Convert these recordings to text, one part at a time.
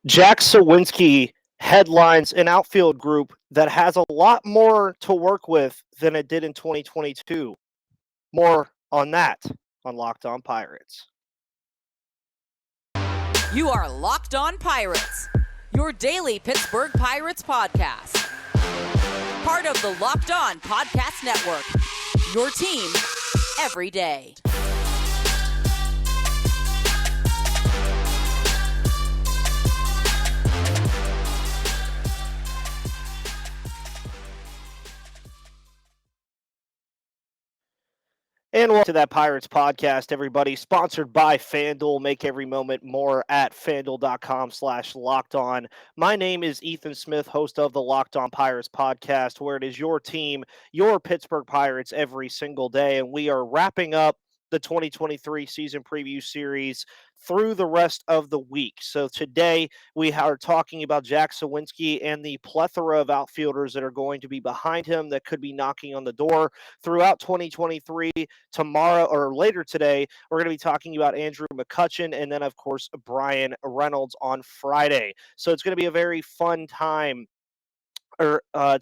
Jack Suwinski headlines an outfield group that has a lot more to work with than it did in 2022. More on that on Locked On Pirates. You are Locked On Pirates, your daily Pittsburgh Pirates podcast. Part of the Locked On Podcast Network, your team every day. And welcome to that Pirates podcast, everybody. Sponsored by FanDuel. Make every moment more at FanDuel.com/locked on. My name is Ethan Smith, host of the Locked On Pirates podcast, where it is your team, your Pittsburgh Pirates, every single day. And we are wrapping up the 2023 season preview series through the rest of the week. So today we are talking about Jack Suwinski and the plethora of outfielders that are going to be behind him that could be knocking on the door throughout 2023. Tomorrow or later today, we're going to be talking about Andrew McCutchen and then, of course, Bryan Reynolds on Friday. So it's going to be a very fun time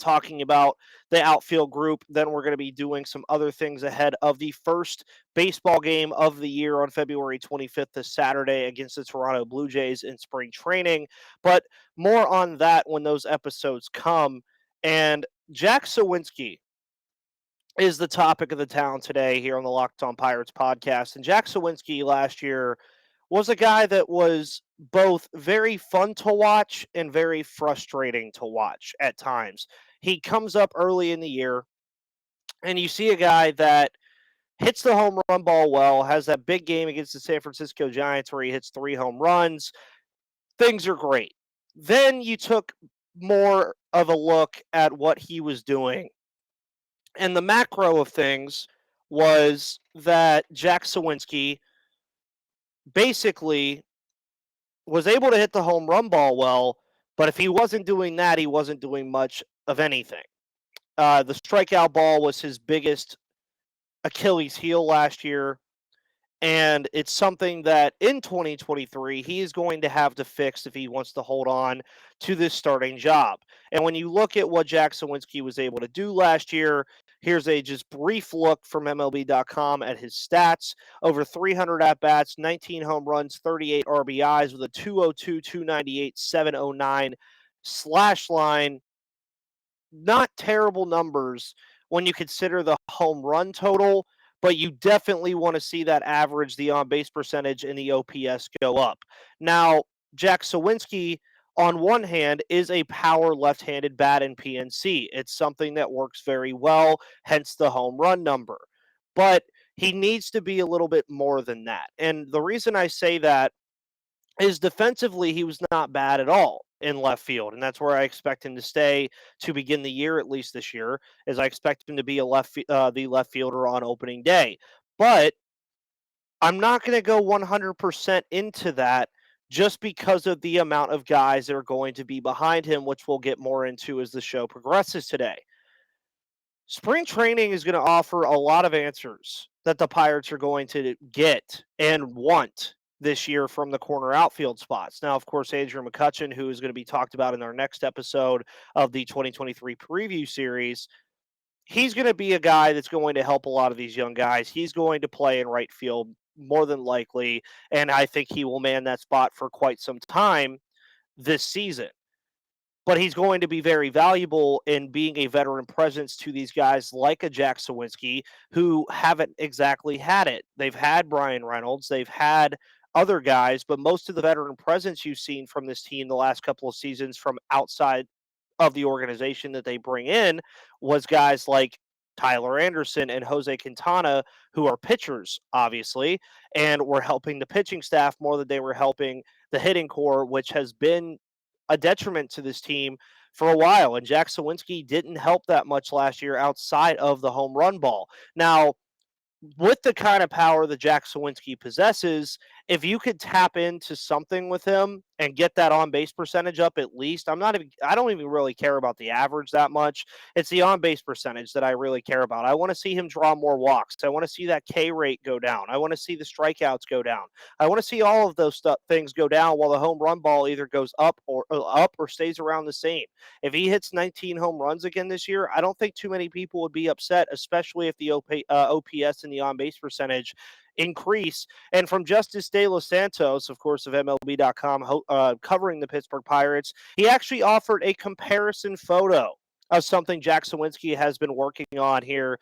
talking about the outfield group. Then we're going to be doing some other things ahead of the first baseball game of the year on February 25th, this Saturday, against the Toronto Blue Jays in spring training. But more on that when those episodes come. And Jack Suwinski is the topic of the town today here on the Locked On Pirates podcast. And Jack Suwinski last year was a guy that was both very fun to watch and very frustrating to watch at times. He comes up early in the year, and you see a guy that hits the home run ball well, has that big game against the San Francisco Giants where he hits 3 home runs. Things are great. Then you took more of a look at what he was doing. And the macro of things was that Jack Suwinski basically was able to hit the home run ball well, but if he wasn't doing that, he wasn't doing much of anything. The strikeout ball was his biggest Achilles heel last year, and it's something that in 2023 he is going to have to fix if he wants to hold on to this starting job. And when you look at what Jack Suwinski was able to do last year, here's a just brief look from MLB.com at his stats. Over 300 at-bats, 19 home runs, 38 RBIs with a 202, 298, 709 slash line. Not terrible numbers when you consider the home run total, but you definitely want to see that average, the on-base percentage, and the OPS go up. Now, Jack Suwinski, on one hand, is a power left-handed bat in PNC. It's something that works very well, hence the home run number. But he needs to be a little bit more than that. And the reason I say that is defensively, he was not bad at all in left field, and that's where I expect him to stay to begin the year, at least this year, as I expect him to be the left fielder on opening day. But I'm not going to go 100% into that just because of the amount of guys that are going to be behind him, which we'll get more into as the show progresses today. Spring training is going to offer a lot of answers that the Pirates are going to get and want this year from the corner outfield spots. Now, of course, Andrew McCutchen, who is going to be talked about in our next episode of the 2023 preview series, he's going to be a guy that's going to help a lot of these young guys. He's going to play in right field more than likely, and I think he will man that spot for quite some time this season. But he's going to be very valuable in being a veteran presence to these guys like a Jack Suwinski who haven't exactly had it. They've had Bryan Reynolds, they've had other guys, but most of the veteran presence you've seen from this team the last couple of seasons from outside of the organization that they bring in was guys like Tyler Anderson and Jose Quintana, who are pitchers, obviously, and were helping the pitching staff more than they were helping the hitting core, which has been a detriment to this team for a while. And Jack Suwinski didn't help that much last year outside of the home run ball. Now, with the kind of power that Jack Suwinski possesses, if you could tap into something with him and get that on-base percentage up at least. I don't even really care about the average that much. It's the on-base percentage that I really care about. I want to see him draw more walks. I want to see that K rate go down. I want to see the strikeouts go down. I want to see all of those things go down while the home run ball either goes up or stays around the same. If he hits 19 home runs again this year, I don't think too many people would be upset, especially if the OPS and the on-base percentage increase. And from Justice De Los Santos, of course, of MLB.com, covering the Pittsburgh Pirates, he actually offered a comparison photo of something Jack Suwinski has been working on here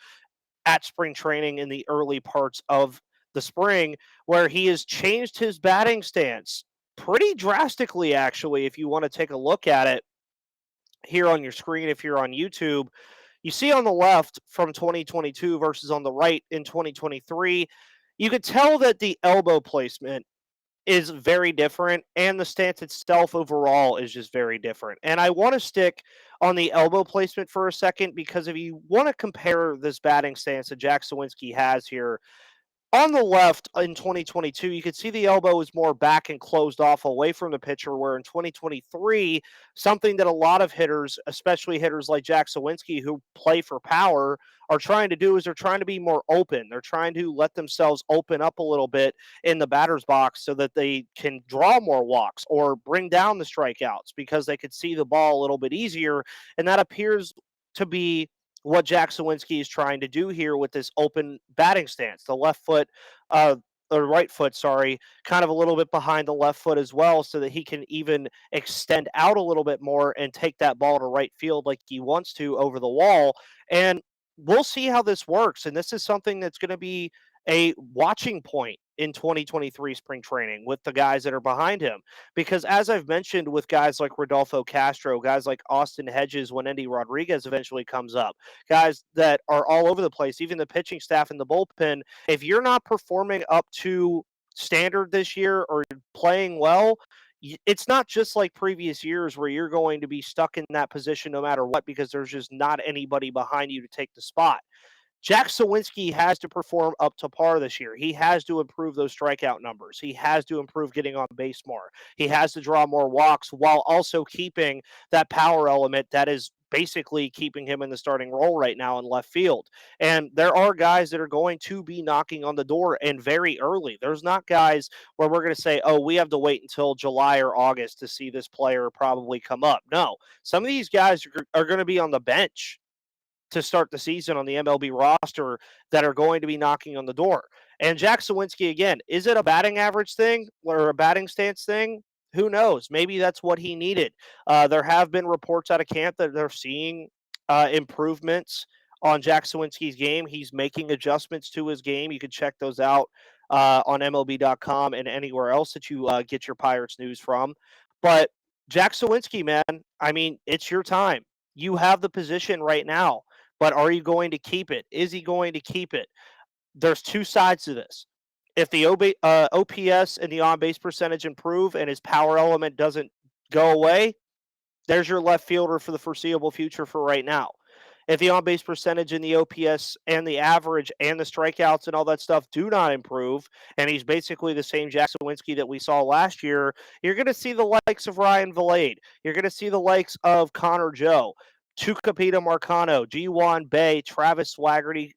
at spring training in the early parts of the spring, where he has changed his batting stance pretty drastically, actually, if you want to take a look at it here on your screen if you're on YouTube. You see on the left from 2022 versus on the right in 2023, you could tell that the elbow placement is very different, and the stance itself overall is just very different. And I want to stick on the elbow placement for a second, because if you want to compare this batting stance that Jack Suwinski has here, on the left in 2022, you could see the elbow is more back and closed off away from the pitcher, where in 2023, something that a lot of hitters, especially hitters like Jack Suwinski who play for power, are trying to do is they're trying to be more open. They're trying to let themselves open up a little bit in the batter's box so that they can draw more walks or bring down the strikeouts because they could see the ball a little bit easier. And that appears to be what Jack Suwinski is trying to do here with this open batting stance. The left foot, or right foot, sorry, kind of a little bit behind the left foot as well, so that he can even extend out a little bit more and take that ball to right field like he wants to over the wall. And we'll see how this works. And this is something that's going to be a watching point in 2023 spring training with the guys that are behind him. Because as I've mentioned with guys like Rodolfo Castro, guys like Austin Hedges when Endy Rodriguez eventually comes up, guys that are all over the place, even the pitching staff and the bullpen, if you're not performing up to standard this year or playing well, it's not just like previous years where you're going to be stuck in that position no matter what, because there's just not anybody behind you to take the spot. Jack Suwinski has to perform up to par this year. He has to improve those strikeout numbers. He has to improve getting on base more. He has to draw more walks while also keeping that power element that is basically keeping him in the starting role right now in left field. And there are guys that are going to be knocking on the door, and very early. There's not guys where we're going to say, oh, we have to wait until July or August to see this player probably come up. No, some of these guys are going to be on the bench to start the season on the MLB roster that are going to be knocking on the door. And Jack Suwinski, again, is it a batting average thing or a batting stance thing? Who knows? Maybe that's what he needed. There have been reports out of camp that they're seeing improvements on Jack Suwinski's game. He's making adjustments to his game. You can check those out on MLB.com and anywhere else that you get your Pirates news from. But Jack Suwinski, man, I mean, it's your time. You have the position right now. But are you going to keep it? Is he going to keep it? There's two sides to this. If the OPS and the on-base percentage improve and his power element doesn't go away, there's your left fielder for the foreseeable future for right now. If the on-base percentage and the OPS and the average and the strikeouts and all that stuff do not improve, and he's basically the same Jack Suwinski that we saw last year, you're going to see the likes of Ryan Vilade. You're going to see the likes of Connor Joe, Tucupita Marcano, G1 Bay, Travis Swaggerty,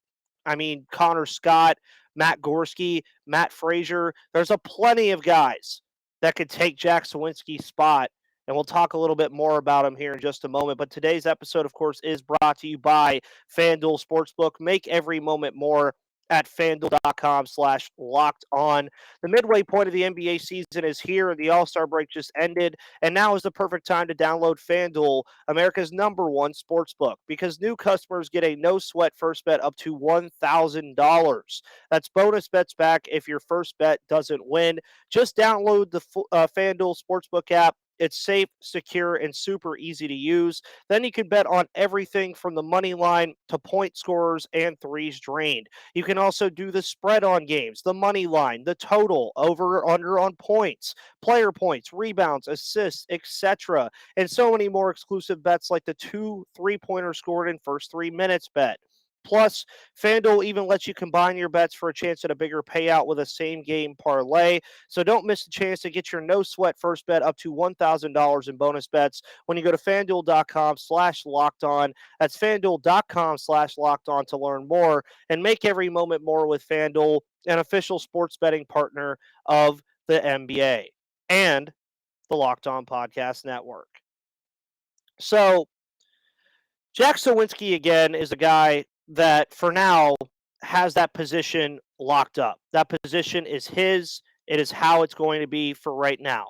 Connor Scott, Matt Gorski, Matt Frazier. There's a plenty of guys that could take Jack Suwinski's spot, and we'll talk a little bit more about him here in just a moment. But today's episode, of course, is brought to you by FanDuel Sportsbook. Make every moment more at FanDuel.com/locked on. The midway point of the NBA season is here. The All-Star break just ended, and now is the perfect time to download FanDuel, America's #1 sportsbook, because new customers get a no-sweat first bet up to $1,000. That's bonus bets back if your first bet doesn't win. Just download the FanDuel Sportsbook app. It's safe, secure, and super easy to use. Then you can bet on everything from the money line to point scorers and threes drained. You can also do the spread on games, the money line, the total, over or under on points, player points, rebounds, assists, etc. And so many more exclusive bets like the 2 3-pointer scored in first 3 minutes bet. Plus, FanDuel even lets you combine your bets for a chance at a bigger payout with a same-game parlay. So don't miss the chance to get your no-sweat first bet up to $1,000 in bonus bets when you go to FanDuel.com/lockedon. That's FanDuel.com/lockedon to learn more and make every moment more with FanDuel, an official sports betting partner of the NBA and the Locked On Podcast Network. So, Jack Suwinski, again, is a guy that, for now, has that position locked up. That position is his. It is how it's going to be for right now.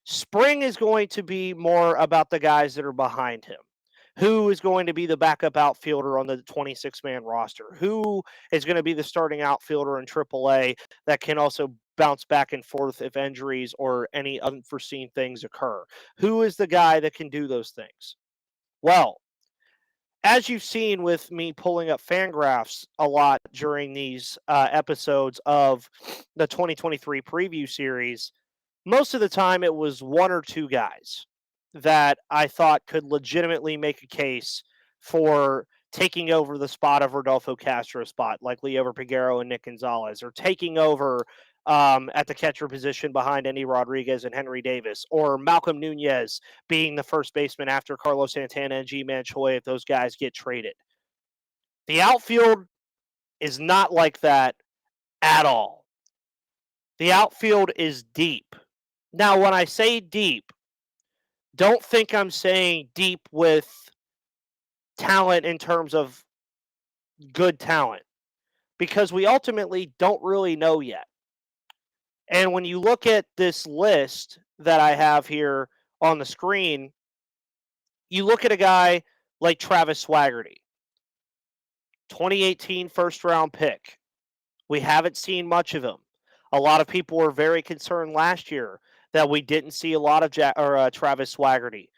Spring is going to be more about the guys that are behind him. Who is going to be the backup outfielder on the 26-man roster? Who is going to be the starting outfielder in AAA that can also bounce back and forth if injuries or any unforeseen things occur? Who is the guy that can do those things? Well, as you've seen with me pulling up Fangraphs a lot during these episodes of the 2023 preview series, most of the time it was one or two guys that I thought could legitimately make a case for taking over the spot of Rodolfo Castro's spot, like Liover Peguero and Nick Gonzalez, or taking over at the catcher position behind Endy Rodriguez and Henry Davis, or Malcolm Nunez being the first baseman after Carlos Santana and G-Man Choi if those guys get traded. The outfield is not like that at all. The outfield is deep. Now, when I say deep, don't think I'm saying deep with talent in terms of good talent, because we ultimately don't really know yet. And when you look at this list that I have here on the screen, you look at a guy like Travis Swaggerty, 2018 first-round pick. We haven't seen much of him. A lot of people were very concerned last year that we didn't see a lot of Travis Swaggerty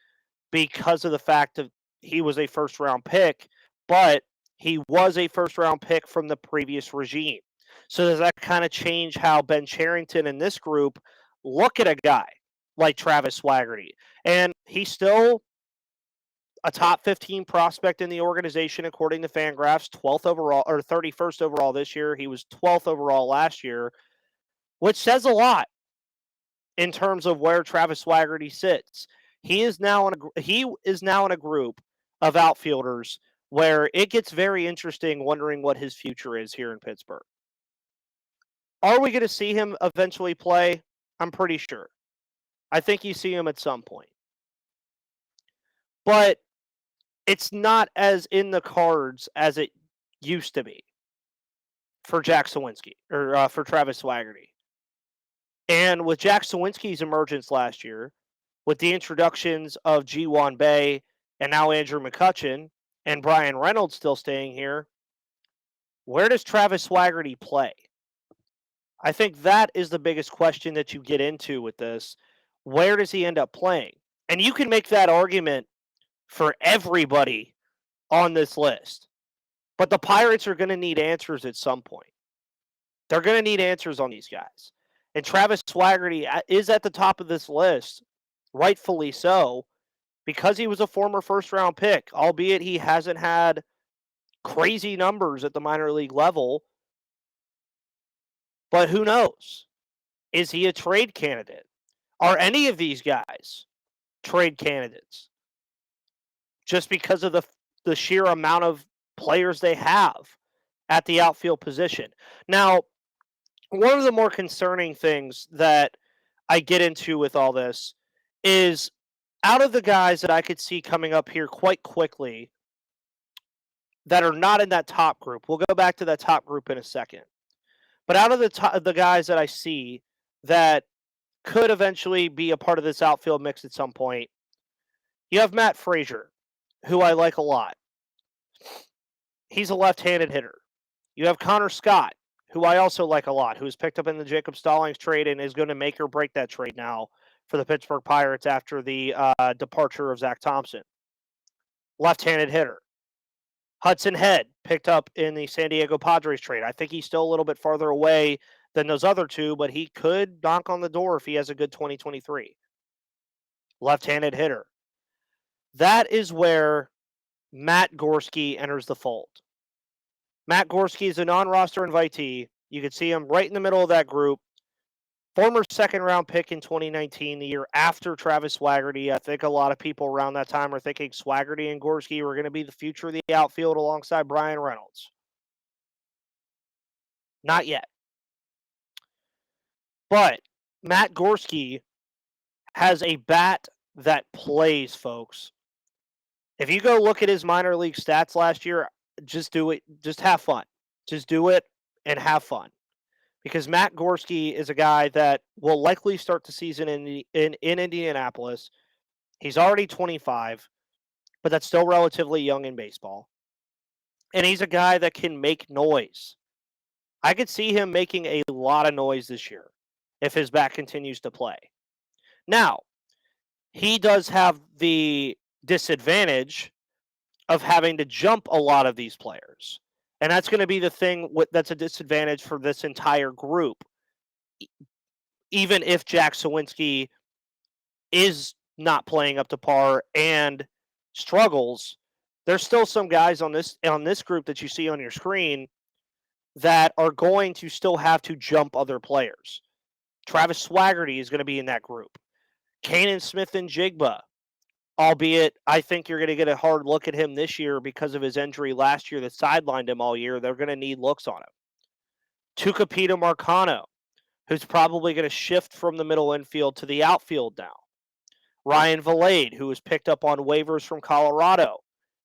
because of the fact that he was a first-round pick, but he was a first-round pick from the previous regime. So does that kind of change how Ben Cherington and this group look at a guy like Travis Swaggerty? And he's still a top 15 prospect in the organization, according to Fangraphs, 12th overall or 31st overall this year. He was 12th overall last year, which says a lot in terms of where Travis Swaggerty sits. He is now in a group of outfielders where it gets very interesting wondering what his future is here in Pittsburgh. Are we going to see him eventually play? I'm pretty sure. I think you see him at some point. But it's not as in the cards as it used to be for Jack Suwinski, or for Travis Swaggerty. And with Jack Suwinski's emergence last year, with the introductions of G1 Bay and now Andrew McCutchen and Bryan Reynolds still staying here, where does Travis Swaggerty play? I think that is the biggest question that you get into with this. Where does he end up playing? And you can make that argument for everybody on this list. But the Pirates are going to need answers at some point. They're going to need answers on these guys. And Travis Swaggerty is at the top of this list, rightfully so, because he was a former first-round pick, albeit he hasn't had crazy numbers at the minor league level. But who knows? Is he a trade candidate? Are any of these guys trade candidates? Just because of the sheer amount of players they have at the outfield position. Now, one of the more concerning things that I get into with all this is, out of the guys that I could see coming up here quite quickly that are not in that top group, we'll go back to that top group in a second. But out of the guys that I see that could eventually be a part of this outfield mix at some point, you have Matt Frazier, who I like a lot. He's a left-handed hitter. You have Connor Scott, who I also like a lot, who was picked up in the Jacob Stallings trade and is going to make or break that trade now for the Pittsburgh Pirates after the departure of Zach Thompson. Left-handed hitter. Hudson Head, picked up in the San Diego Padres trade. I think he's still a little bit farther away than those other two, but he could knock on the door if he has a good 2023. Left-handed hitter. That is where Matt Gorski enters the fold. Matt Gorski is a non-roster invitee. You can see him right in the middle of that group. Former second-round pick in 2019, the year after Travis Swaggerty. I think a lot of people around that time are thinking Swaggerty and Gorski were going to be the future of the outfield alongside Bryan Reynolds. Not yet. But Matt Gorski has a bat that plays, folks. If you go look at his minor league stats last year, just do it. Just have fun. Just do it and have fun. Because Matt Gorski is a guy that will likely start the season in Indianapolis. He's already 25, but that's still relatively young in baseball. And he's a guy that can make noise. I could see him making a lot of noise this year if his bat continues to play. Now, he does have the disadvantage of having to jump a lot of these players. And that's going to be the thing that's a disadvantage for this entire group. Even if Jack Suwinski is not playing up to par and struggles, there's still some guys on this group that you see on your screen that are going to still have to jump other players. Travis Swaggerty is going to be in that group. Kanan Smith-Njigba, albeit I think you're going to get a hard look at him this year because of his injury last year that sidelined him all year. They're going to need looks on him. Tucupita Marcano, who's probably going to shift from the middle infield to the outfield now. Ryan Valade, who was picked up on waivers from Colorado,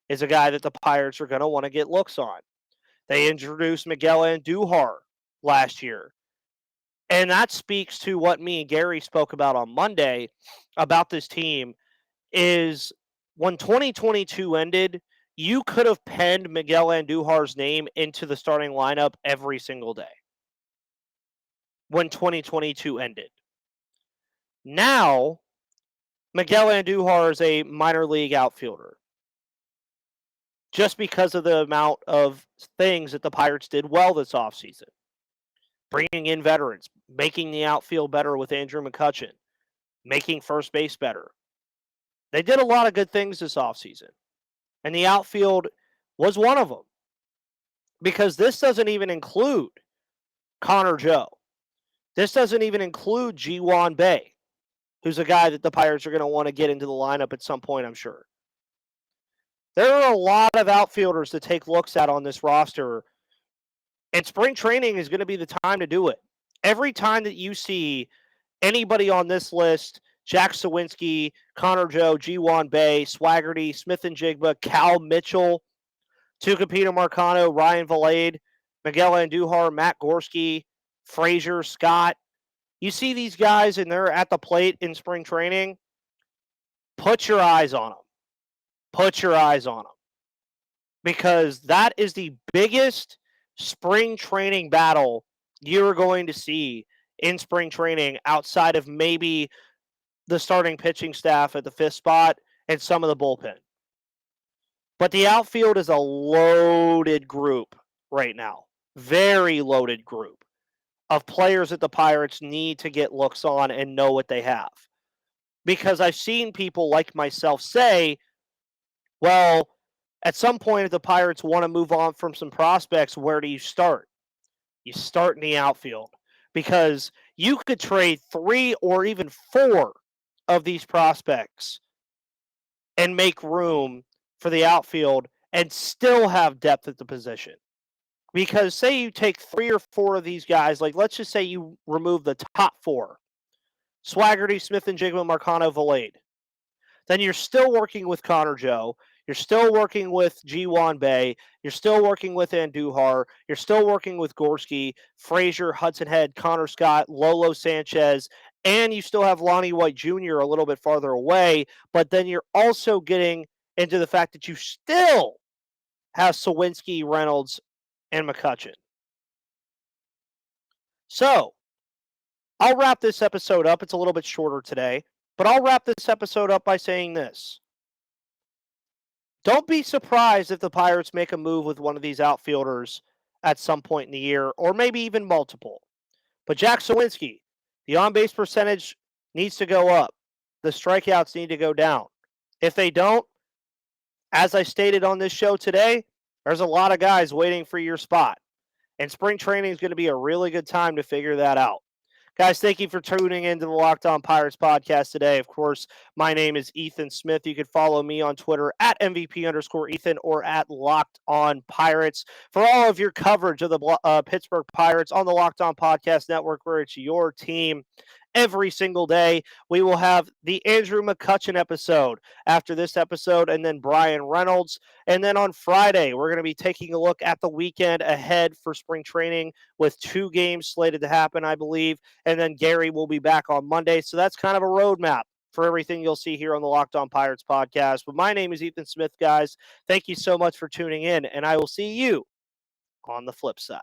is a guy that the Pirates are going to want to get looks on. They introduced Miguel Andujar last year. And that speaks to what me and Gary spoke about on Monday about this team is when 2022 ended, you could have penned Miguel Andujar's name into the starting lineup every single day when 2022 ended. Now, Miguel Andujar is a minor league outfielder just because of the amount of things that the Pirates did well this offseason. Bringing in veterans, making the outfield better with Andrew McCutchen, making first base better. They did a lot of good things this offseason, and the outfield was one of them. Because this doesn't even include Connor Joe. This doesn't even include Ji-Hwan Bae, who's a guy that the Pirates are going to want to get into the lineup at some point, I'm sure. There are a lot of outfielders to take looks at on this roster, and spring training is going to be the time to do it. Every time that you see anybody on this list, Jack Suwinski, Connor Joe, Ji-Hwan Bae, Swaggerty, Smith-Njigba, Cal Mitchell, Tucupita Marcano, Ryan Valade, Miguel Andujar, Matt Gorski, Frazier, Scott. You see these guys and they're at the plate in spring training, put your eyes on them. Put your eyes on them. Because that is the biggest spring training battle you're going to see in spring training outside of maybe the starting pitching staff at the fifth spot and some of the bullpen. But the outfield is a loaded group right now. Very loaded group of players that the Pirates need to get looks on and know what they have. Because I've seen people like myself say, well, at some point if the Pirates want to move on from some prospects, where do you start? You start in the outfield. Because you could trade 3 or even 4 of these prospects and make room for the outfield and still have depth at the position. Because say you take 3 or 4 of these guys, like let's just say you remove the top 4, Swaggerty, Smith-Njigba, Marcano, Valade. Then you're still working with Connor Joe. You're still working with Ji-Hwan Bae. You're still working with Andujar. You're still working with Gorski, Frazier, Hudson Head, Connor Scott, Lolo Sanchez, and you still have Lonnie White Jr. a little bit farther away. But then you're also getting into the fact that you still have Suwinski, Reynolds, and McCutchen. So, I'll wrap this episode up. It's a little bit shorter today, but I'll wrap this episode up by saying this. Don't be surprised if the Pirates make a move with one of these outfielders at some point in the year, or maybe even multiple. But Jack Suwinski, the on-base percentage needs to go up. The strikeouts need to go down. If they don't, as I stated on this show today, There's a lot of guys waiting for your spot. And spring training is going to be a really good time to figure that out. Guys, thank you for tuning into the Locked On Pirates podcast today. Of course, my name is Ethan Smith. You can follow me on Twitter at MVP_Ethan or at Locked On Pirates for all of your coverage of the Pittsburgh Pirates on the Locked On Podcast Network, where it's your team every single day. We will have the Andrew McCutchen episode after this episode, and then Bryan Reynolds. And then on Friday, we're going to be taking a look at the weekend ahead for spring training with 2 games slated to happen, I believe. And then Gary will be back on Monday. So that's kind of a roadmap for everything you'll see here on the Locked On Pirates podcast. But my name is Ethan Smith, guys. Thank you so much for tuning in, and I will see you on the flip side.